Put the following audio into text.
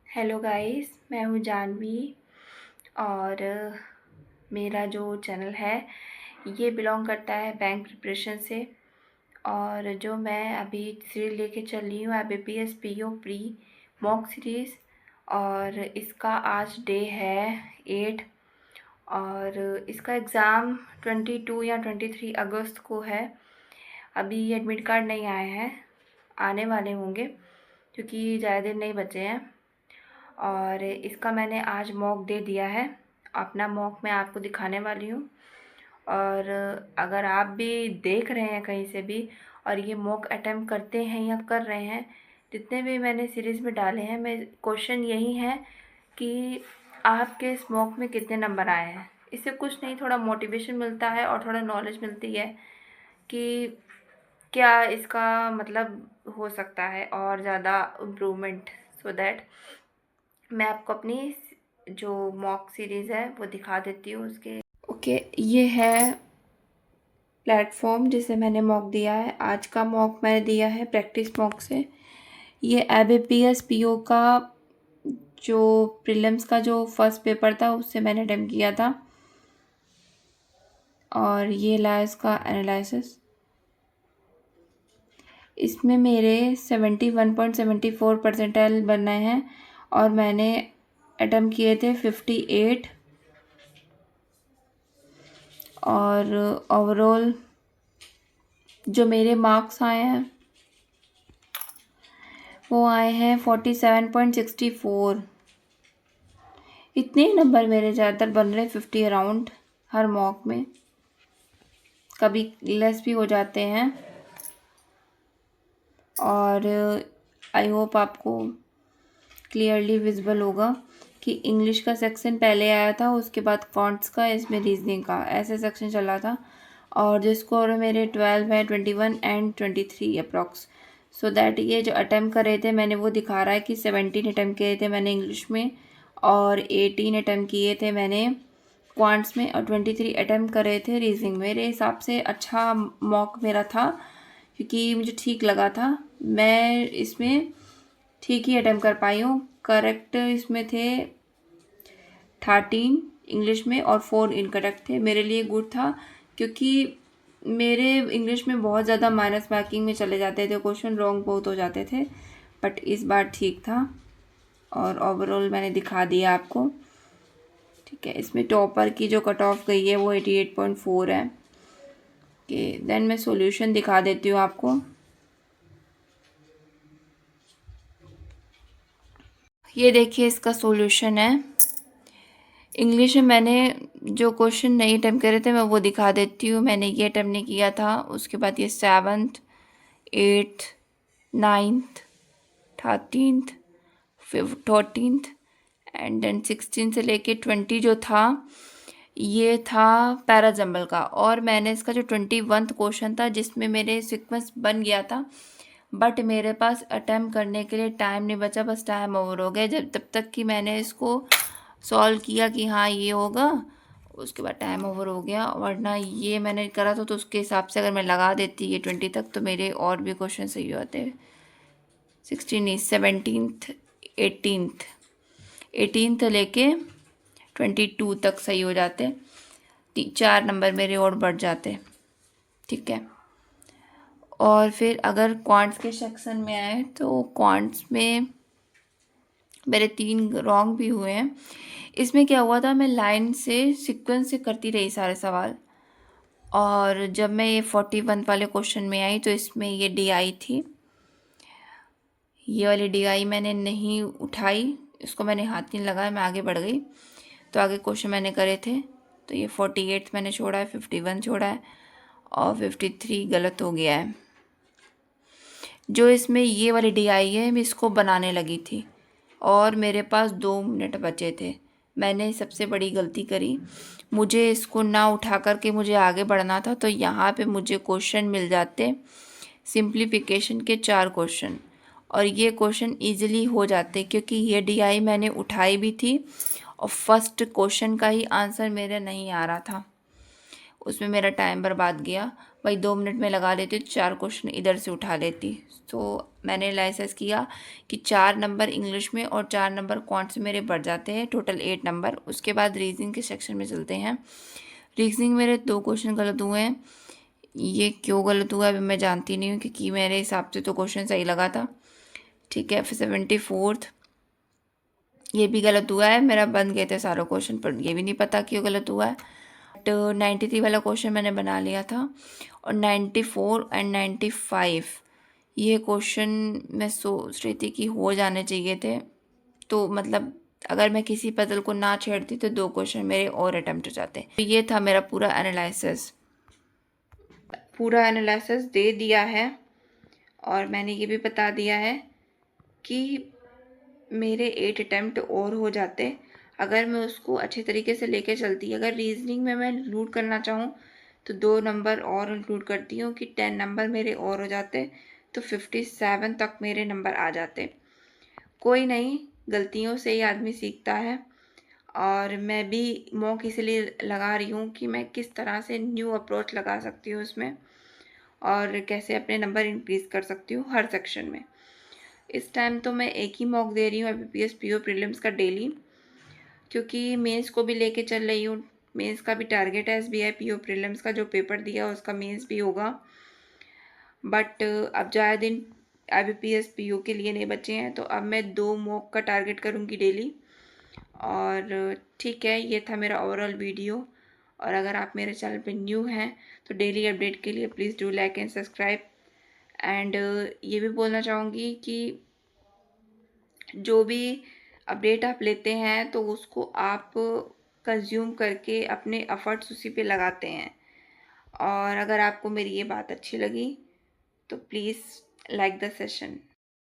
Hello guys, मैं हूँ जानवी और मेरा जो चैनल है ये बिलोंग करता है बैंक प्रिपरेशन से। और जो मैं अभी सीरीज लेके चल रही हूँ IBPS PO pre mock series, और इसका आज डे है 8। और इसका एग्ज़ाम 22 या 23 अगस्त को है। अभी एडमिट कार्ड नहीं आए हैं, आने वाले होंगे क्योंकि ज़्यादा दिन नहीं बचे हैं। और इसका मैंने आज मॉक दे दिया है। अपना मॉक मैं आपको दिखाने वाली हूँ। और अगर आप भी देख रहे हैं कहीं से भी और ये मॉक अटेम्प्ट करते हैं या कर रहे हैं, जितने भी मैंने सीरीज़ में डाले हैं, मैं क्वेश्चन यही है कि आपके इस मॉक में कितने नंबर आए हैं। इससे कुछ नहीं, थोड़ा मोटिवेशन मिलता है और थोड़ा नॉलेज मिलती है कि क्या इसका मतलब हो सकता है और ज़्यादा इम्प्रूवमेंट। सो दैट मैं आपको अपनी जो मॉक सीरीज़ है वो दिखा देती हूँ उसके। ओके, ये है प्लेटफॉर्म जिसे मैंने मॉक दिया है। आज का मॉक मैंने दिया है प्रैक्टिस मॉक से। ये IBPS PO का जो प्रीलिम्स का जो फर्स्ट पेपर था उससे मैंने अटेम्प्ट किया था। और ये लाया इसका एनालिसिस। इसमें मेरे 71.74 परसेंटाइल बनने हैं और मैंने अटेम्प्ट किए थे 58। और ओवरऑल जो मेरे मार्क्स आए हैं वो आए हैं 47.64। इतने ही नंबर मेरे ज़्यादातर बन रहे 50 अराउंड हर मॉक में, कभी लेस भी हो जाते हैं। और आई होप आपको क्लियरली विजिबल होगा कि इंग्लिश का सेक्शन पहले आया था, उसके बाद फॉन्ट्स का, इसमें रीजनिंग का ऐसे सेक्शन चला था। और जो स्कोर मेरे 12 है 21 एंड 23 अप्रॉक्स। सो दैट ये जो अटैम्प्ट कर रहे थे मैंने वो दिखा रहा है कि 17 अटैम्प्ट किए थे मैंने इंग्लिश में और 18 अटैम्प्ट किए थे मैंने क्वांट्स में और 23 अटैम्प्ट करे थे रीजनिंग। मेरे हिसाब से अच्छा मॉक मेरा था क्योंकि मुझे ठीक लगा था। मैं इसमें ठीक ही अटैम्प्ट कर पाई हूँ। करेक्ट इसमें थे 13 इंग्लिश में और 4 इनकरेक्ट थे। मेरे लिए गुड था क्योंकि मेरे इंग्लिश में बहुत ज़्यादा माइनस मार्किंग में चले जाते थे, क्वेश्चन रॉन्ग बहुत हो जाते थे, बट इस बार ठीक था। और ओवरऑल मैंने दिखा दिया आपको, ठीक है। इसमें टॉपर की जो कट ऑफ गई है वो 88.4 है। कि देन मैं सॉल्यूशन दिखा देती हूँ आपको। ये देखिए इसका सॉल्यूशन है। इंग्लिश में मैंने जो क्वेश्चन नहीं अटेम्प्ट करे थे मैं वो दिखा देती हूँ। मैंने ये अटेम्प्ट नहीं किया था, उसके बाद ये 7th 8th 9th 13th 14th and then 16 से लेके 20 जो था ये था पैराजम्बल का। और मैंने इसका जो 21th क्वेश्चन था जिसमें मेरे सीक्वेंस बन गया था, बट मेरे पास अटेम्प्ट करने के लिए टाइम नहीं बचा, बस टाइम ओवर हो गया जब तब तक कि मैंने इसको सॉल्व किया कि हाँ ये होगा, उसके बाद टाइम ओवर हो गया। वरना ये मैंने करा था तो उसके हिसाब से अगर मैं लगा देती ये 20 तक तो मेरे और भी क्वेश्चन सही होते। 16 17th 18th लेके 22 तक सही हो जाते, 4 नंबर मेरे और बढ़ जाते, ठीक है। और फिर अगर क्वांट्स के सेक्शन में आए तो क्वांट्स में मेरे 3 रॉन्ग भी हुए हैं। इसमें क्या हुआ था, मैं लाइन से सीक्वेंस से करती रही सारे सवाल, और जब मैं ये 41 वाले क्वेश्चन में आई तो इसमें ये DI थी। ये वाली DI मैंने नहीं उठाई, इसको मैंने हाथ नहीं लगाया, मैं आगे बढ़ गई। तो आगे क्वेश्चन मैंने करे थे तो ये 48 मैंने छोड़ा है, 51 छोड़ा है और 53 गलत हो गया है। जो इसमें ये वाली DI है मैं इसको बनाने लगी थी और मेरे पास 2 मिनट बचे थे। मैंने सबसे बड़ी गलती करी, मुझे इसको ना उठा करके मुझे आगे बढ़ना था, तो यहाँ पे मुझे क्वेश्चन मिल जाते सिंप्लीफिकेशन के 4 क्वेश्चन और ये क्वेश्चन इजीली हो जाते क्योंकि ये DI मैंने उठाई भी थी और फर्स्ट क्वेश्चन का ही आंसर मेरा नहीं आ रहा था। उसमें मेरा टाइम बर्बाद गया। भाई 2 मिनट में लगा लेती, 4 क्वेश्चन इधर से उठा लेती। तो मैंने एनालिसिस किया कि 4 नंबर इंग्लिश में और 4 नंबर क्वांट से मेरे बढ़ जाते हैं, टोटल 8 नंबर। उसके बाद रीजनिंग के सेक्शन में चलते हैं। रीजनिंग मेरे 2 क्वेश्चन गलत हुए हैं। ये क्यों गलत हुआ अभी मैं जानती नहीं हूँ, क्योंकि मेरे हिसाब से तो क्वेश्चन सही लगा था। ठीक है, फिर 74th ये भी गलत हुआ है, मेरा बन गए थे सारे क्वेश्चन, पर ये भी नहीं पता क्यों गलत हुआ है। तो 93 वाला क्वेश्चन मैंने बना लिया था, और 94 एंड 95 ये क्वेश्चन मैं सोच रही थी कि हो जाने चाहिए थे। तो मतलब अगर मैं किसी पजल को ना छेड़ती तो 2 क्वेश्चन मेरे और अटेम्प्ट हो जाते। तो ये था मेरा पूरा एनालिसिस दे दिया है, और मैंने ये भी बता दिया है कि मेरे 8 अटैम्प्ट और हो जाते अगर मैं उसको अच्छे तरीके से लेके चलती। अगर रीजनिंग में मैं इंक्लूड करना चाहूँ तो 2 नंबर और इंक्लूड करती हूँ कि 10 नंबर मेरे और हो जाते, तो 57 तक मेरे नंबर आ जाते। कोई नहीं, गलतियों से ही आदमी सीखता है। और मैं भी मॉक इसलिए लगा रही हूँ कि मैं किस तरह से न्यू अप्रोच लगा सकती हूँ उसमें, और कैसे अपने नंबर इंक्रीज़ कर सकती हूँ हर सेक्शन में। इस टाइम तो मैं एक ही मॉक दे रही हूँ IBPS PO प्रीलिम्स का डेली, क्योंकि मेंस को भी लेके चल रही हूँ। मेंस का भी टारगेट है, SBI PO प्रीलिम्स का जो पेपर दिया उसका मेंस भी होगा। बट अब ज़्यादा दिन IBPS PO के लिए नहीं बचे हैं, तो अब मैं 2 मॉक का टारगेट करूँगी डेली। और ठीक है, ये था मेरा ओवरऑल वीडियो। और अगर आप मेरे चैनल पे न्यू हैं तो डेली अपडेट के लिए please do like and subscribe. And ये भी बोलना चाहूँगी कि जो भी अपडेट आप लेते हैं तो उसको आप कंज्यूम करके अपने एफर्ट्स उसी पे लगाते हैं। और अगर आपको मेरी ये बात अच्छी लगी तो प्लीज़ लाइक द सेशन।